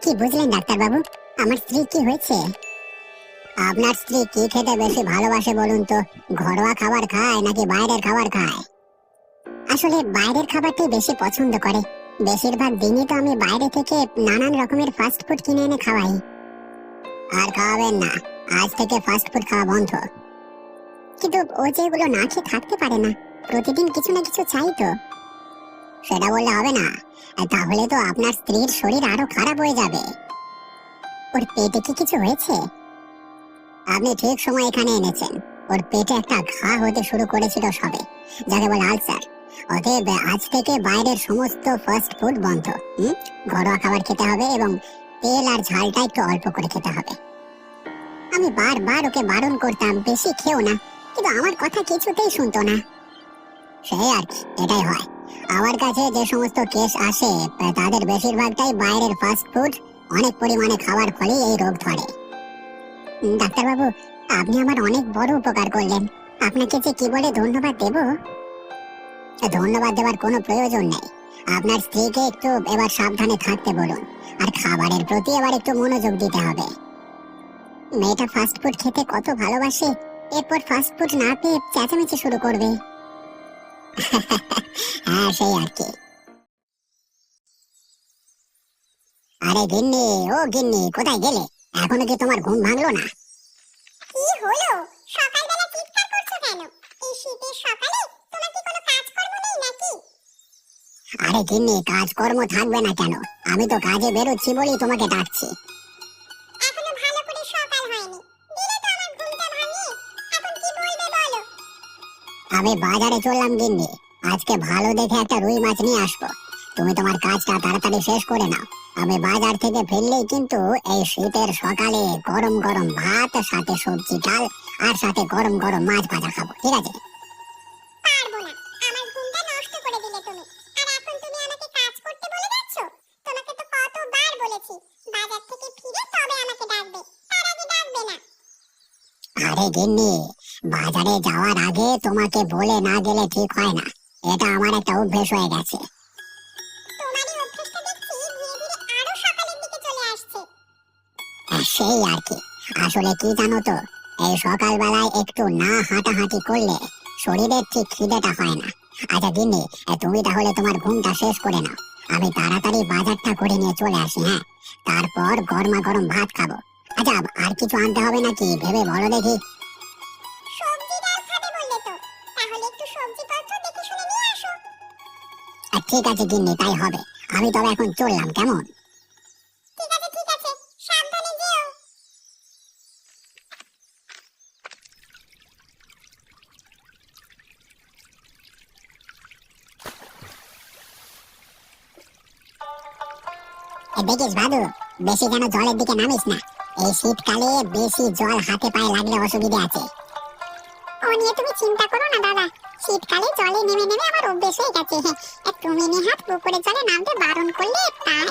কি বুঝলেন ডাক্তার বাবু, আমার স্ত্রী কি হয়েছে? আপনার স্ত্রী কি খেতে বেশি ভালোবাসে বলুন তো? ঘরোয়া খাবার খায় নাকি বাইরের খাবার খায়? আসলে বাইরের খাবারটাই বেশি পছন্দ করে। বেশিরভাগ দিনই তো আমি বাইরে থেকে নানান রকমের ফাস্ট ফুড কিনে এনে খাওয়াই। আর খাওয়াবেন না, আজ থেকে ফাস্ট ফুড খাওয়া বন্ধ। কিন্তু ও যেগুলো না খেয়ে থাকতে পারে না, প্রতিদিন কিছু না কিছু চাই তো। সেটা বললে হবে না, তাহলে তো আপনার স্ত্রীর শরীর আরো খারাপ হয়ে যাবে। ওর পেটে কি কিছু হয়েছে? আপনি ঠিক সময় এখানে এনেছেন। ওর পেটে একটা ঘা হতে শুরু করেছিল সবে, যাকে বলে আলসার। অতএব আজ থেকে বাইরের সমস্ত ফাস্ট ফুড বন্ধ। ঘরোয়া খাবার খেতে হবে এবং তেল আর ঝালটা একটু অল্প করে খেতে হবে। আমি বারবার ওকে বারণ করতাম বেশি খেও না, কিন্তু আমার কথা কিছুতেই শুনতো না। সেই আর কি, এটাই হয়। আমার কাছে যে সমস্ত কেস আসে তাদের বেশিরভাগটাই বাইরের ফাস্ট ফুড অনেক পরিমাণে খাওয়ার ফলে এই রোগ ধরে। ডাক্তারবাবু, আপনি আমার অনেক বড় উপকার করলেন। আপনাকে যে কি বলে ধন্যবাদ দেব। ধন্যবাদ দেওয়ার কোনো প্রয়োজন নেই। আপনার স্ত্রীকে একটু এবার সাবধানে থাকতে বলুন, আর খাবারের প্রতি এবার একটু মনোযোগ দিতে হবে। মেয়েটা ফাস্ট ফুড খেতে কত ভালোবাসে, এরপর ফাস্ট ফুড না পেয়ে চেঁচামেচি শুরু করবে। হ্যাঁ, সেই আর কি। আরে গিন্নি, ও গিন্নি, কোথায় গেলে? এখনো কি তোমার ঘুম ভাঙলো না? কি হলো? সকালবেলা চিৎকার করছো কেন? এই শীতের সকালে তোমার কি কোনো কাজকর্ম নেই নাকি? আরে গিন্নি, কাজকর্ম থাকবে না কেন? আমি তো কাজে বেরোচ্ছি বলেই তোমাকে ডাকছি। এখনো ভালো করে সকাল হয়নি, দিলে তো আমার ঘুমটা ভাঙিয়ে। এখন কি বলবে বলো? আমি বাজারে চললাম গিন্নি, আজকে ভালো দেখে একটা রুই মাছ নিয়ে আসবো। তুমি তোমার কাজটা তাড়াতাড়ি শেষ করে নাও। আমি বাজার থেকে ফিরলেই কিন্তু এই শীতের সকালে গরম গরম ভাত, সাথে সবজি ডাল, আর সাথে গরম গরম মাছ ভাজা খাবো, ঠিক আছে? পারবো না, আমার ঘুমটা নষ্ট করে দিলে তুমি। আর এখন তুমি আমাকে কাজ করতে বলে যাচ্ছ? তোমাকে তো কতবার বলেছি বাজার থেকে ফিরে তবে আমাকে ডাকবে, তার আগে ডাকবে না। আরে গিন্নি, বাজারে যাওয়ার আগে তোমাকে বলে না গেলে ঠিক হয় না। এটা আমার একটা অভ্যেস হয়ে গেছে। তোমারই অভ্যেসটা দেখছি ধীরে ধীরে আরো সকালের দিকে চলে আসছে। সেই আর কি। আসলে কি জানো তো, এই সকালবেলায় একটু না হাঁটাহাঁটি করলে শরীরের ঠিক খিদেটা হয় না। আচ্ছা গিন্নি, তুমি তাহলে তোমার ঘুমটা শেষ করে নাও। আমি তাড়াতাড়ি বাজারটা করে নিয়ে চলে আসি, হ্যাঁ? তারপর গরমা গরম ভাত খাবো। আচ্ছা, আর কিছু আনতে হবে নাকি ভেবে বলো দেখি। সবজি ডাল খাবে বললে তো, তাহলে একটু সবজিপত্র দেখে শুনে নিয়ে আসো। ঠিক আছে গিন্নি, তাই হবে। আমি তবে এখন চললাম, কেমন? ঠিক আছে ঠিক আছে, সাবধানে যেও। দেখিস ভাদু, বেশি যেন জলের দিকে নামিস না। এই শীতকালে বেশি জল হাতে পায়ে লাগলে অসুবিধা আছে। ও নিয়ে তুমি চিন্তা করো না দাদা, শীতকালে জলে নেমে নেমে আমার অভ্যেস হয়ে গেছে। তুমি নেহাত পুকুরে জলে নামতে বারণ করলে তাই,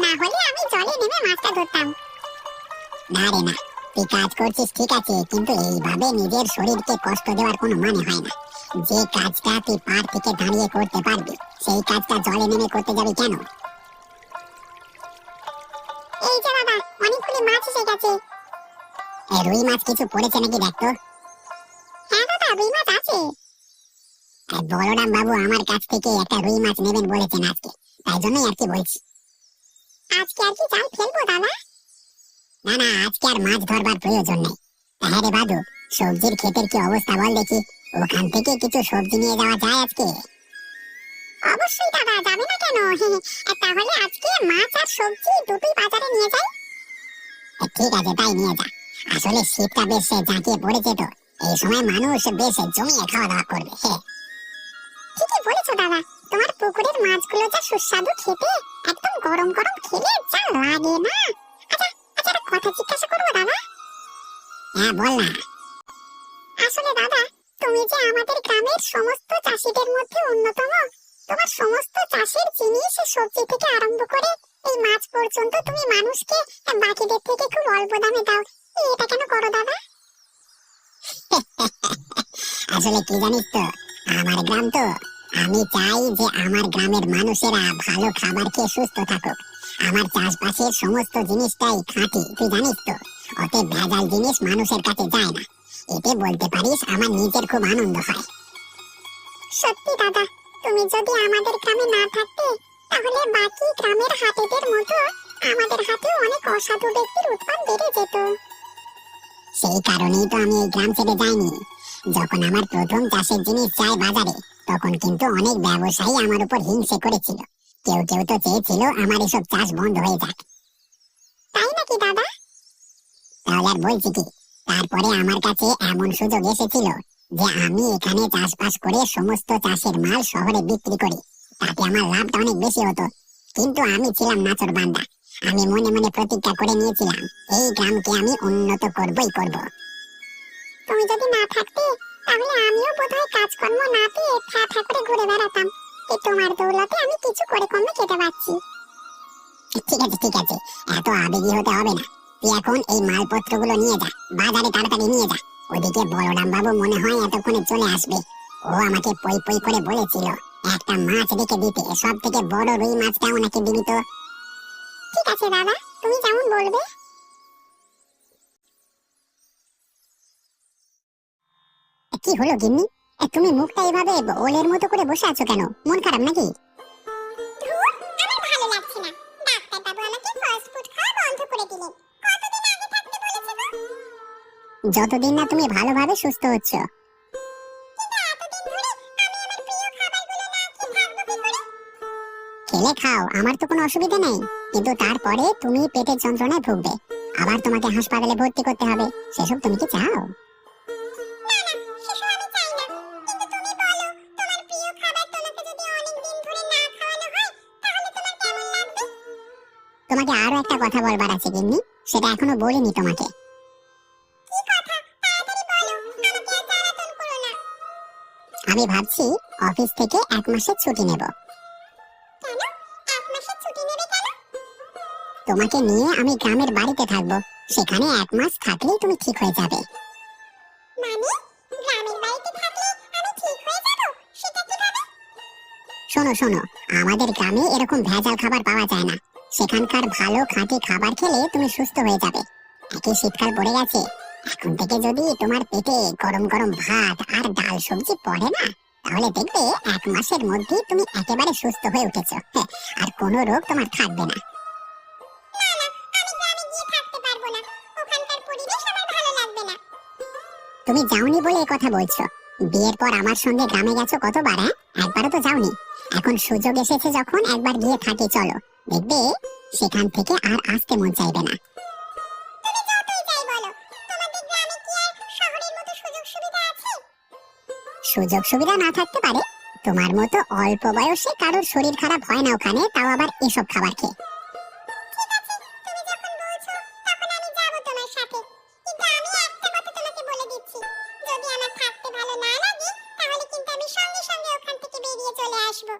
না হলে আমি জলে নেমে মাছটা ধরতাম। না রে না, তুই কাজ করছিস ঠিক আছে, কিন্তু এইভাবে নিজের শরীরকে কষ্ট দেওয়ার কোনো মানে হয় না। যে কাজটা তুই পার থেকে দাঁড়িয়ে করতে পারবি, সেই কাজটা জলে নেমে করতে যাবি কেন? এই যে দাদা, অনেকগুলি মাছ এসে গেছে। এই রুই মাছ কিছু পড়েছে নাকি দেখতো। হ্যাঁ দাদা, রুই মাছ আছে। বলরাম বাবু আমার কাছ থেকে একটা রুই মাছ নেবেন বলেছেন আজকে, তাই জন্যই আর কি বলছি। আজকে আর কি জাল ফেলবো দাদা? না না, আজকে আর মাছ ধরবার প্রয়োজন নেই। হ্যাঁ রে বাদু, সবজির ক্ষেতের কি অবস্থা বল দেখি। ওখান থেকে কিছু সবজি নিয়ে যাওয়া যায় আজকে? অবশ্যই দাদা, যাবে না কেন? তাহলে আজকে মাছ আর সবজি দুটোই বাজারে নিয়ে যাই। ঠিক আছে, তাই নিয়ে যা। আসলে শীতটা বেশ জাঁকিয়ে পড়েছে তো, এই সময় মানুষ বেশ জমিয়ে খাওয়া দাওয়া করবে। ঠিকই বলেছো দাদা, তোমার পুকুরের মাছগুলো যা সুস্বাদু খেতে, একদম গরম গরম খেলে যা লাগে না। আচ্ছা আচ্ছা, একটা কথা জিজ্ঞাসা করবো দাদা? হ্যাঁ বল না। আসলে দাদা, তুমি যে আমাদের গ্রামের সমস্ত চাষীদের মধ্যে অন্যতম, তোমার সমস্ত চাষের জিনিস সবজি থেকে আরম্ভ করে এই মাছ পর্যন্ত তুমি মানুষকে বাকিদের থেকে খুব অল্প দামে দাও, এটা কেন করো দাদা? আসলে কি জানিস তো, আমার গ্রাম তো, আমি চাই যে আমার গ্রামের মানুষেরা ভালো খাবার খেয়ে সুস্থ থাকুক। আমার চাষবাসের সমস্ত জিনিসটাই খাঁটি, তুই জানিস তো। অতএব ভেজাল জিনিস মানুষের কাছে যায় না। এতে বলতে পারিস আমার নিজের খুব আনন্দ হয়। সত্যি দাদা, তুমি যদি আমাদের গ্রামে না থাকতে তাহলে বাকি গ্রামের হাতিদের মতো আমাদের হাতেও অনেক অসাধু ব্যক্তির উৎপাত বেড়ে যেত। সেই কারণেই তো আমি এই গ্রাম ছেড়ে যাইনি। যখন আমার প্রথম চাষের জিনিস যায় বাজারে, তখন কিন্তু অনেক ব্যবসায়ী আমার উপর হিংসে করেছিল। কেউ কেউ তো চেয়েছিল আমার এসব চাষ বন্ধ হয়ে যাক। তাই নাকি দাদা? তাহলে আর বলছি কি, তারপরে আমার কাছে এমন সুযোগ এসেছিল যে আমি এখানে চাষবাস করে সমস্ত চাষের মাল শহরে বিক্রি করি। তাতে আমার লাভটা অনেক বেশি হতো। কিন্তু আমি ছিলাম নাছোড় বান্দা। আমি মনে মনে প্রতিজ্ঞা করে নিয়েছিলাম এই গ্রামকে আমি উন্নত করবই করব। তুমি যদি না থাকতে তাহলে আমিও বোধহয় কাজকর্ম না পেয়ে ফ্যা ফ্যা করে ঘুরে বেড়াতাম। এই তোমার দৌলতে আমি কিছু করে কমে খেতে পারছি। ঠিক আছে ঠিক আছে, এত আবেগী হতে হবে না। তুই এখন এই মালপত্রগুলো নিয়ে যা, বাজারে তাড়াতাড়ি নিয়ে যা। ওদিকে বলরাম বাবু মনে হয় এতক্ষণে চলে আসবে। ও আমাকে পই পই করে বলেছিল একটা মাছ রেখে দিতে, সব থেকে বড় রুই মাছটা ওনাকে দিবি তো। ঠিক আছে দাদা, তুমি যেমন বলবে। কি হলো গিন্নি, তুমি মুখটা এভাবে ওলের মতো করে বসে আছো কেন? মন খারাপ নাকি? ধুর, আমার ভালো লাগছে না। ডাক্তার বাবু আমাকে ফাস্ট ফুড খাওয়া বন্ধ করে দিলেন। কতদিন আগে থাকতে বলেছে গো? যতদিন না তুমি ভালোভাবে সুস্থ হচ্ছ। কিন্তু এতদিন ধরে আমি আমার প্রিয় খাবারগুলো না খেয়ে থাকবো কি করে? খেলে খাও, আমার তো কোনো অসুবিধা নেই। কিন্তু তারপরে তুমি পেটের যন্ত্রণায় ভুগবে, আবার তোমাকে হাসপাতালে ভর্তি করতে হবে। সেসব তুমি কি চাও? না না, সেসব আমি চাই না। কিন্তু তুমি বলো, তোমার প্রিয় খাবার তোমাকে যদি অনেক দিন ধরে না খাওয়ানো হয় তাহলে তোমার কেমন লাগবে? তোমাকে আরো একটা কথা বলবার আছে গিন্নি, সেটা এখনো বলিনি তোমাকে। কি কথা? তাড়াতাড়ি বলো, আমাকে আর জ্বালাতন করো না। আমি ভাবছি অফিস থেকে 1 মাসের ছুটি নেব। কেন? 1 মাসের ছুটি নেবে কেন? তোমাকে নিয়ে আমি গ্রামের বাড়িতে থাকবো। সেখানে 1 মাস থাকলেই তুমি ঠিক হয়ে যাবে। মানে গ্রামের বাড়িতে থাকলে আমি ঠিক হয়ে যাব? সেটা কিভাবে? শোনো শোনো, আমাদের গ্রামে এরকম ভেজাল খাবার পাওয়া যায় না। সেখানকার ভালো খাঁটি খাবার খেলে তুমি সুস্থ হয়ে যাবে। একই শীতকাল পড়ে গেছে, এখন থেকে যদি তোমার পেটে গরম গরম ভাত আর ডাল সবজি পড়ে না, তাহলে দেখবে 1 মাসের মধ্যেই তুমি একেবারে সুস্থ হয়ে উঠেছো। হ্যাঁ, আর কোনো রোগ তোমার থাকবে না। না না, আমি গ্রামে গিয়ে থাকতে পারবো না। ওখানকার পরিবেশ আমার ভালো লাগবে না। তুমি যাওনি বলে এই কথা বলছো। বিয়ের পর আমার সঙ্গে গ্রামে গেছো কতবার? হ্যাঁ, একবারও তো যাওনি। এখন সুযোগ এসেছে যখন, একবার গিয়ে থাকি চলো। দেখবে সেখান থেকে আর আসতে মন চাইবে না। তুমি যতই যাই বলো, তোমাদের গ্রামে কি আর শহরের মতো সুযোগ সুবিধা আছে? সুযোগ সুবিধা না থাকতে পারে, তোমার মতো অল্প বয়সে কারোর শরীর খারাপ হয় না ওখানে, তাও আবার এসব খাবার খেয়ে। ঠিক আছে, তুমি যখন বলছো তখন আমি যাব তোমার সাথে। কিন্তু আমি একটা কথা তোমাকে বলে দিচ্ছি, যদি আমার থাকতে ভালো না লাগে তাহলে কিন্তু আমি সঙ্গে সঙ্গে ওখান থেকে বেরিয়ে চলে আসবো।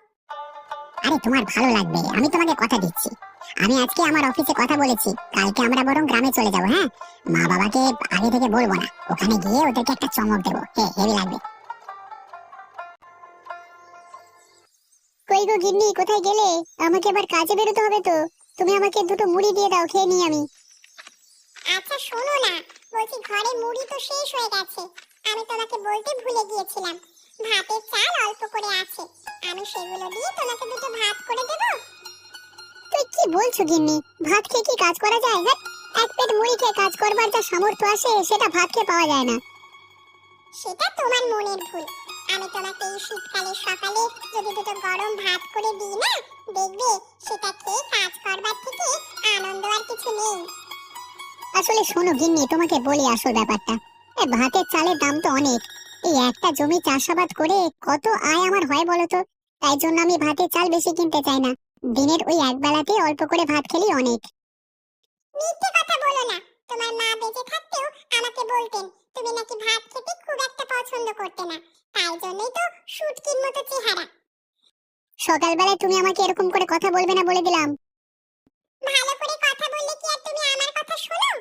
আরে তোমার ভালো লাগবে, আমি তোমাকে কথা দিচ্ছি। আমি আজকে আমার অফিসে কথা বলেছি, কালকে আমরা বরং গ্রামে চলে যাবো। হ্যাঁ, মা বাবাকে আগে থেকে বলবো না, ওখানে গিয়ে ওদেরকে একটা চমক দেবো। হ্যাঁ, হেভি লাগবে। কই গো গিন্নি, কোথায় গেলে? আমাকে আবার কাজে বেরোতে হবে তো। তুমি আমাকে দুটো মুড়ি দিয়ে দাও, খেয়ে নিই আমি। আচ্ছা শোনো না, বলছি ঘরে মুড়ি তো শেষ হয়ে গেছে। আমি তোমাকে বলতে ভুলে গিয়েছিলাম, ভাতের চাল অল্প করে আছে। আমি সেগুলো দিয়ে তোমাকে দুটো ভাত করে দেব। তুই কি বলছো গিন্নি? ভাত খেয়ে কি কাজ করা যায়? হ্যাঁ, এক পেট মুড়ি খেয়ে কাজ করবার যা সামর্থ্য আসে সেটা ভাত খেয়ে পাওয়া যায় না। সেটা তোমার মনের ভুল। আমি তোমাকে এই শীতকালে সকালে যদি দুটো গরম ভাত করে দিই না, দেখবে সেটা খেয়ে কাজ করবার থেকে আনন্দ আর কিছু নেই। আসলে শোনো গিন্নি, তোমাকে বলি আসল ব্যাপারটা। এই ভাতের চালের দাম তো অনেক। এই একটা জমি চাষাবাদ করে কত আয় আমার হয় বলো তো? তাই জন্য আমি ভাতের চাল বেশি কিনতে চাই না। দিনের ওই এক বেলাতে অল্প করে ভাত খেলেই অনেক। মিথ্যে কথা বলো না। তোমার মা বেঁচে থাকতেও আমাকে বলতেন তুমি নাকি ভাত খেতে খুব একটা পছন্দ করতে না, তাই জন্যই তো শুটকির মতো চেহারা। সকালবেলায় তুমি আমাকে এরকম করে কথা বলবে না বলে দিলাম। ভালো করে কথা বললে কি আর তুমি আমার কথা শোনো?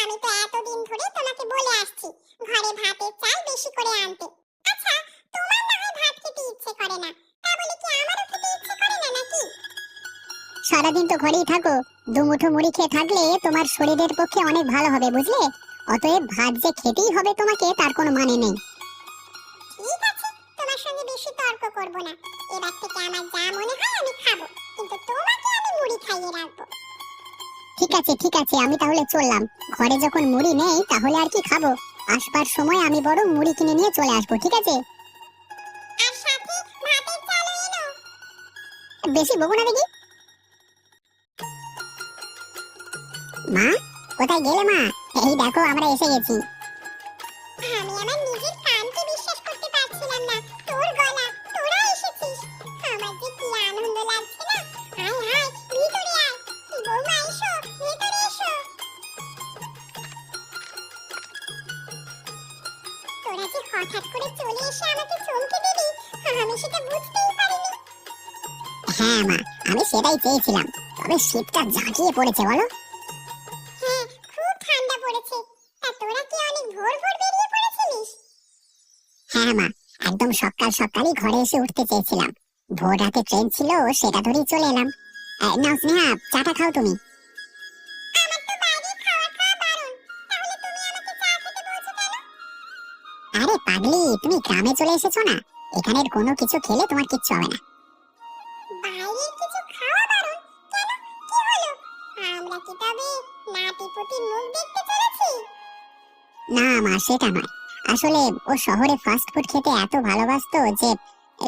আমি তো এতদিন ধরে তোমাকে বলে আসছি ঘরে ভাতের চাল বেশি করে আনতে। আচ্ছা, তোমার না হয় ভাত খেতে ইচ্ছে করে না, তা বলে কি আমারও খেতে ইচ্ছে করে না নাকি? সারাদিন তো ঘরেই থাকো, দুমুঠো মুড়ি খেয়ে থাকলে তোমার শরীরের পক্ষে অনেক ভালো হবে, বুঝলে? অতএব ভাত যে খেতেই হবে তোমাকে তার কোনো মানে নেই। ঠিক আছে, তোমার সঙ্গে বেশি তর্ক করব না। এবার থেকে আমার যা মনে হয় আমি খাবো, কিন্তু তোমাকে আমি মুড়ি খাইয়ে রাখবো। ঠিক আছে ঠিক আছে, আমি তাহলে চললাম। ঘরে যখন মুড়ি নেই তাহলে আর কি খাবো? আসবার সময় আমি বরং মুড়ি কিনে নিয়ে চলে আসবো, ঠিক আছে? আর সাথে ভাতের চালও এনো। বেশি বকো না দেখি। মা, কোথায় গেলে মা? এই দেখো আমরা এসে গেছি। আমি আমার নিজের কানকে বিশ্বাস করতে পারছিলাম না। তোর গলা, তোরা এসেছিস। আমার যে কি আনন্দ লাগছে না। আয় আয়, ভিতরে আয়। বৌমা এসো, ভিতরে এসো। তোরা যে হঠাৎ করে চলে এসে আমাকে চমকে দিলি, আমি সেটা বুঝতেই পারিনি। হ্যাঁ মা, আমি সেটাই চেয়েছিলাম। তবে শীতটা জাঁকিয়ে পড়েছে বলো। হ্যাঁ, খুব ঠান্ডা পড়েছে। তা তোরা কি অনেক ভোর ভোর বেরিয়ে পড়েছিলিস? হ্যাঁ মা, একদম সকাল সকালই ঘরে এসে উঠতে চেয়েছিলাম। ভোর রাতে ট্রেন ছিল, সেটা ধরেই চলে এলাম। নাও স্নেহা, চাটা খাও তুমি। আমার তো বাইরে খাওয়া খাওয়া বারণ। তাহলে তুমি আমাকে চা খেতে বলছো কেন? আরে পাগলি, তুমি গ্রামে চলে এসেছো না, এখানের কোনো কিছু খেলে তোমার কিচ্ছু হবে না। বাইরের কিছু খাওয়া বারণ? কেন, কি হলো? আমরা কি তবে নাতিপুতির মুখ দেখতে চলেছি? না মা, সেটা নয়। আসলে ও শহরে ফাস্ট ফুড খেতে এত ভালোবাসতো যে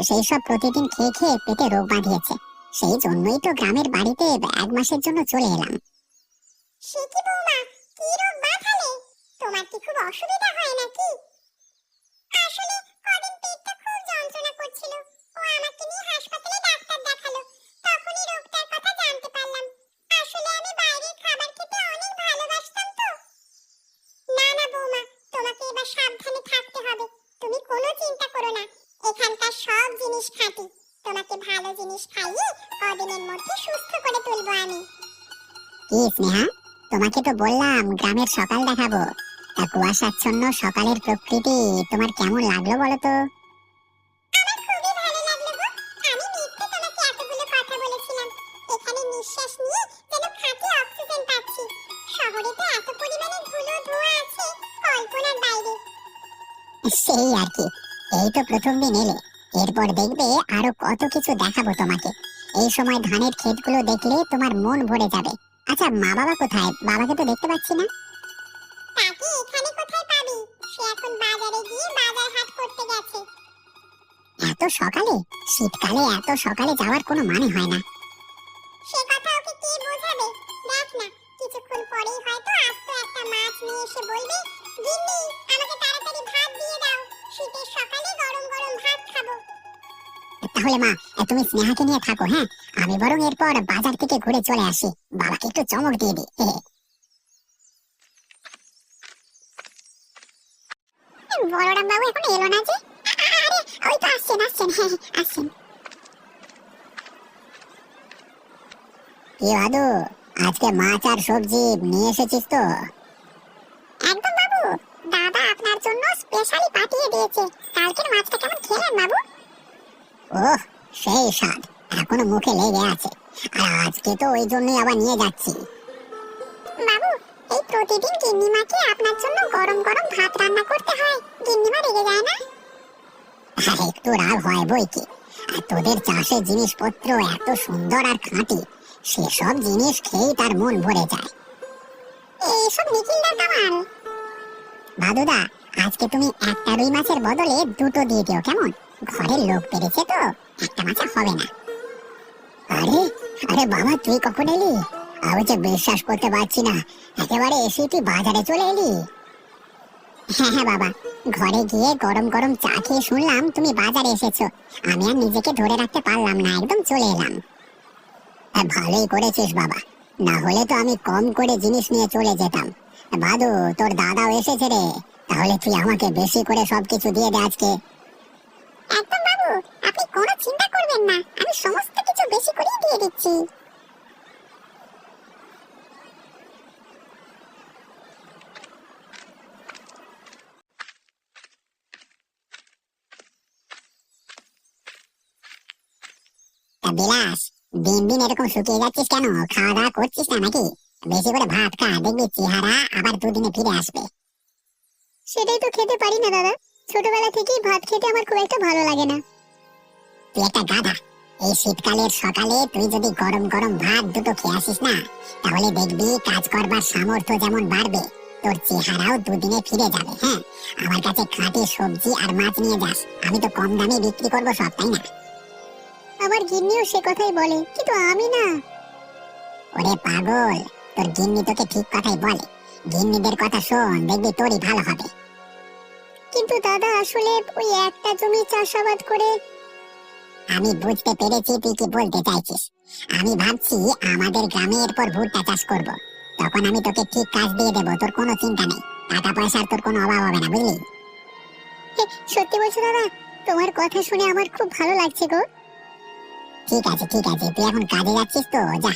সেই সব প্রতিদিন খেয়ে খেয়ে পেটে রোগ বাঁধিয়েছে। সেই জন্যই তো গ্রামের বাড়িতে 1 মাসের জন্য চলে এলাম। সে কি বৌমা, কি রোগ বাঁধালে? তোমার কি খুব অসুবিধা হয় নাকি? আসলে কদিন পেটটা খুব যন্ত্রণা করছিল। ও আমাকে নিয়ে হাসপাতালে ডাক্তার দেখালো। তখনই রোগটার কথা জানতে পারলাম। আসলে আমি বাইরের খাবার খেতে অনেক ভালোবাসতাম তো। না না বৌমা, তোমাকে এবার সাবধানে থাকতে হবে। তুমি কোনো চিন্তা করো না, এখানকার সব জিনিস খাঁটি। তোমাকে ভালো জিনিস খাইয়ে কদিনের মধ্যে সুস্থ করে তুলবো আমি। কি স্নেহা, তোমাকে তো বললাম গ্রামের সকাল দেখাবো। তা কুয়াশাচ্ছন্ন সকালের প্রকৃতি তোমার কেমন লাগলো বলো তো? আমার খুবই ভালো লাগলো গো। আমি মিথ্যে তোমাকে এতগুলো কথা বলেছিলাম। এখানে নিঃশ্বাস নিয়ে যেন খাঁটি অক্সিজেন পাচ্ছি। শহরে তো এত পরিমাণে ধুলো ধোঁয়া আছে, কল্পনার বাইরে। সেই আর কি, এই তো প্রথম দিন এলে, এরপর দেখবে আরো কত কিছু দেখাবো তোমাকে। এই সময় ধানের ক্ষেতগুলো দেখলে তোমার মন ভরে যাবে। আচ্ছা, মা বাবা কোথায়? বাবাকে তো দেখতে পাচ্ছি না। তাকে এখানে কোথায় পাবি? সে এখন বাজারে গিয়ে বাজার হাট করতে গেছে। এত সকালে? শীতকালে এত সকালে যাওয়ার কোনো মানে হয় না। সে কথা ওকে কে বোঝাবে? দেখ না, কিছুক্ষণ পরেই হয়তো আস্ত একটা মাছ নিয়ে এসে বলবে, গিন্নি আমাকে তাড়াতাড়ি ভাত দিয়ে দাও, শীতের সকালে গরম গরম ভাত খাবো। তাহলে মা, তুমি স্নেহাকে নিয়ে থাকো, হ্যাঁ? আমি বরং এরপর বাজার থেকে ঘুরে চলে আসি, বাবাকে একটু চমক দিয়ে দিই। বলরাম বাবু এখন এলো না যে? আরে ওই তো আসছেন আসছেন, হ্যাঁ আসছেন। কি ভাদু, আজকে মাছ আর সবজি নিয়ে এসেছিস তো? একদম বাবু, দাদা আপনার জন্য স্পেশালি পাঠিয়ে দিয়েছে। কালকের মাছটা কেমন খেলেন বাবু? ওহ, সেই স্বাদ এখনো মুখে লেগে আছে। আর আজকে তো ওই জন্যই আবার নিয়ে যাচ্ছি। বাবু, এই প্রতিদিন গিন্নিমাকে আপনার জন্য গরম গরম ভাত রান্না করতে হয়, গিন্নিমা রেগে যায় না? একটু রাগ হয় বই কি। আর তোদের চাষের জিনিসপত্র এত সুন্দর আর খাঁটি, সেসব জিনিস খেয়েই তার মন ভরে যায়। এইসব নিখিলদার কামাল। ভাদুদা, আজকে তুমি একটা রুই মাছের বদলে 2টো দিয়ে দিও, কেমন? ঘরের লোক পেরেছে তো, একটা মাছ হবে না। আরে আরে বাবা, তুই কখন এলি? আমি যে বিশ্বাস করতে পারছি না, একেবারে এসে তুই বাজারে চলে এলি। হ্যাঁ হ্যাঁ বাবা, ঘরে গিয়ে গরম গরম চা খেয়ে শুনলাম তুমি বাজারে এসেছো। আমি আর নিজেকে ধরে রাখতে পারলাম না, একদম চলে এলাম। ভালোই করেছিস বাবা, না হলে তো আমি কম করে জিনিস নিয়ে চলে যেতাম। ভাদু, তোর দাদাও এসেছে রে, তাহলে তুই আমাকে বেশি করে সবকিছু দিয়ে দে আজকে। একদম বাবু, আপনি কোনো চিন্তা করবেন না, আমি সমস্ত কিছু বেশি করেই দিয়ে দিচ্ছি। বিলাস, দিন দিন এরকম শুকিয়ে যাচ্ছিস কেন? খাওয়া দাওয়া করছিস না নাকি? বেশি করে ভাত খা, দেখবি চেহারা আবার দুদিনে ফিরে আসবে। সেটাই তো খেতে পারি না দাদা, ছোটবেলা থেকেই ভাত খেতে আমার খুব একটা ভালো লাগে না। তুই একটা গাধা। এই শীতকালের সকালে তুই যদি গরম গরম ভাত দুটো খেয়ে আসিস না, তাহলে দেখবি কাজ করবার সামর্থ্য যেমন বাড়বে, তোর চেহারাও দুদিনে ফিরে যাবে। হ্যাঁ, আমার কাছে খাঁটি সবজি আর মাছ নিয়ে যাস, আমি তো কম দামে বিক্রি করবো সব, তাই না? আমার গিন্নিও সে কথাই বলে, কিন্তু আমি না। ওরে পাগল, তোর গিন্নি তোকে ঠিক কথাই বলে। গিন্নিদের কথা শোন, দেখবি তোরই ভালো হবে। কিন্তু দাদা আসলে ওই একটা জমি চাষাবাদ করে। আমি বুঝতে পেরেছি তুই কি বলতে চাইছিস। আমি ভাবছি আমাদের গ্রামে এরপর ভুট্টা চাষ করব। তখন আমি তোকে ঠিক কাজ দিয়ে দেবো, তোর কোনো চিন্তা নেই। টাকা পয়সার তোর কোনো অভাব হবে না, বুঝলি? সত্যি বলছো দাদা? তোমার কথা শুনে আমার খুব ভালো লাগছে গো। ঠিক আছে ঠিক আছে, তুই এখন কাজে যাচ্ছিস তো, যা।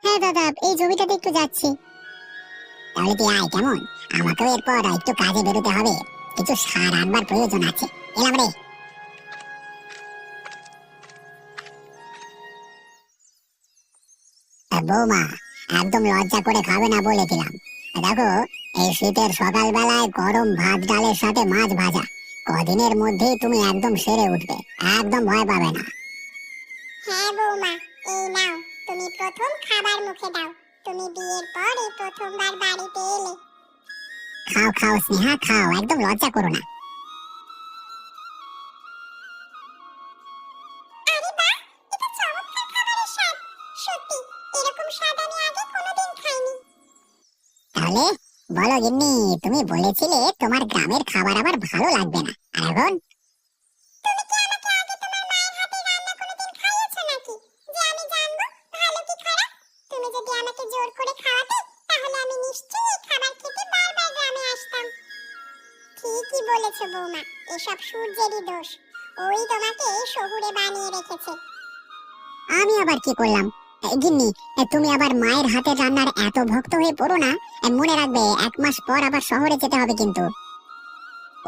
হ্যাঁ দাদা, এই জমিটাতে একটু যাচ্ছি। তাহলে তুই আয়, কেমন? আমাকেও এরপর একটু কাজে বেরোতে হবে, কিছু সার আনবার প্রয়োজন আছে। এলাম রে। বৌমা, একদম লজ্জা করে খাবে না বলে দিলাম। দেখো, এই শীতের সকাল বেলায় গরম ভাত ডালের সাথে মাছ ভাজা, কদিনের মধ্যেই তুমি একদম সেরে উঠবে, একদম ভয় পাবে না। হ্যাঁ বৌমা, এই নাও, তুমি প্রথম খাবার মুখে দাও। তুমি বিয়ের পর এই প্রথমবার বাড়িতে এলে। খাও খাও স্নেহা, খাও, একদম লজ্জা করো না। আরে বাহ, এটা চমৎকার খাবারের স্বাদ। সত্যি, এরকম স্বাদ আমি আগে কোনোদিন খাইনি। তাহলে বলো গিন্নি, তুমি বলেছিলে তোমার গ্রামের খাবার আবার ভালো লাগবে না, আর এখন? তুমি কি আমাকে আগে তোমার মায়ের হাতে রান্না কোনোদিন খাইয়েছো নাকি, যে আমি জানবো ভালো কি খারাপ? তুমি যদি আমাকে জোর করে খাওয়াতে, তাহলে আমি নিশ্চয়ই এই খাবার খেতে বারবার গ্রামে আসতাম। ঠিকই বলেছো বৌমা, এসব সূর্যেরই দোষ। ওই তোমাকে শহুরে বানিয়ে রেখেছে। আমি আবার কি করলাম? গিন্নি, তুমি আবার মায়ের হাতের রান্নার এত ভক্ত হয়ে পড়ো না। মনে রাখবে, 1 মাস পর আবার শহরে যেতে হবে কিন্তু।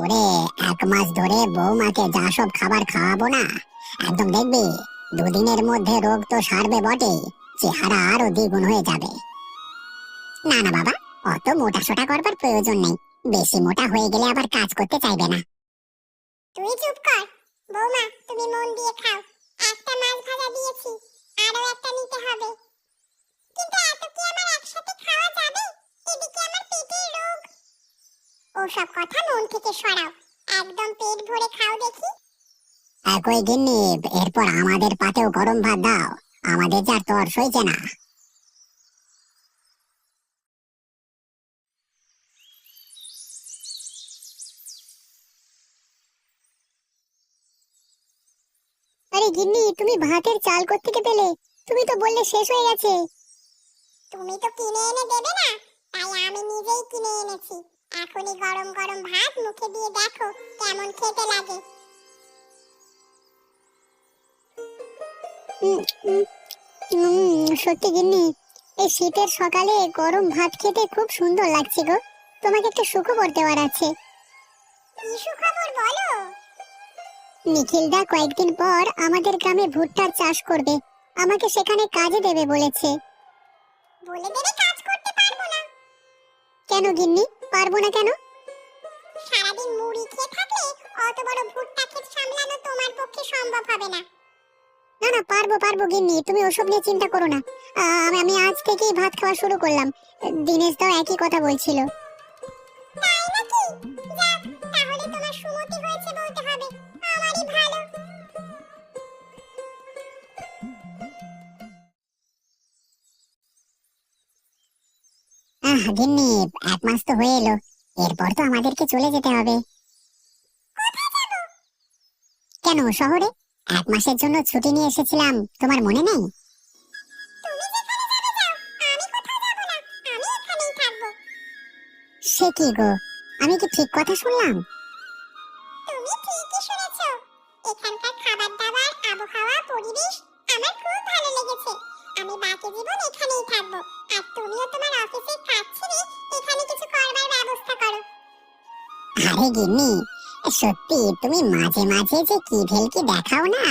ওরে, 1 মাস ধরে বৌমাকে যা সব খাবার খাওয়াবো না, একদম দেখবি দুদিনের মধ্যে রোগ তো সারবে বটে, চেহারা আরো দ্বিগুণ হয়ে যাবে। না না বাবা, অত মোটা সোটা করবার প্রয়োজন নেই। বেশি মোটা হয়ে গেলে আবার কাজ করতে চাইবে না। তুই চুপ কর। বৌমা, তুমি মন দিয়ে খাও। একটা মাছ ভাজা দিয়েছি, আরো একটা নিতে হবে। কিন্তু এত কি আমার একসাথে খাওয়া যাবে? এদিকে আমার পেটের রোগ। ওসব কথা মন থেকে সরাও, একদম পেট ভরে খাও দেখি। কই গিন্নি, এরপর আমাদের পাতেও গরম ভাত দাও, আমাদের যা তর সইছে না। আরে গিন্নি, তুমি ভাতের চাল কোত্থেকে পেলে? তুমি তো বললে শেষ হয়ে গেছে। তুমি তো কিনে এনে দেবে না, তাই আমি নিজেই কিনে এনেছি। এখনই গরম গরম ভাত মুখে দিয়ে দেখো কেমন খেতে লাগে। সত্যি গিন্নি, এই শীতের সকালে গরম ভাত খেতে খুব সুন্দর লাগছে গো। তোমাকে একটা সুখবর দেওয়ার আছে। কি সুখবর বলো? নিখিলদা কয়েকদিন পর আমাদের গ্রামে ভুট্টার চাষ করবে, আমাকে সেখানে কাজে দেবে বলেছে। বলে দেবে কাজ করতে পারবো না? কেন গিন্নি, পারবো না কেন? সারাদিন মুড়ি খেয়ে থাকলে অত বড় ভুট্টা ক্ষেত সামলানো তোমার পক্ষে সম্ভব হবে না। না না, পারবো পারবো গিন্নি, তুমি ওসব নিয়ে চিন্তা করো না। আমি আজ থেকেই ভাত খাওয়া শুরু করলাম। দিনেশ দাও একই কথা বলছিল। তাই নাকি? যাক, তাহলে তোমার সুমতি হয়েছে বলতে হবে। আমারই ভালো। গিন্নি, 1 মাস তো হয়ে এলো, এরপর তো আমাদেরকে চলে যেতে হবে। কেন, শহরে 1 মাসের জন্য ছুটি নিয়ে এসেছিলাম, তোমার মনে নেই? তুমি যেখানে যাবে যাও, আমি কোথাও যাব না, আমি এখানেই থাকবো। সে কি গো, আমি কি ঠিক কথা শুনলাম? তুমি ঠিকই শুনেছো। এখানকার খাবার দাবার, আবহাওয়া, পরিবেশ আমার খুব ভালো লেগেছে। আমি বাকি জীবন এখানেই থাকবো। আর তুমিও তোমার অফিসের কাজ ছেড়ে এখানে কিছু করবার ব্যবস্থা করো। আরে গিন্নি, সত্যি তুমি মাঝে মাঝে যে কি ভেলকি দেখাও না।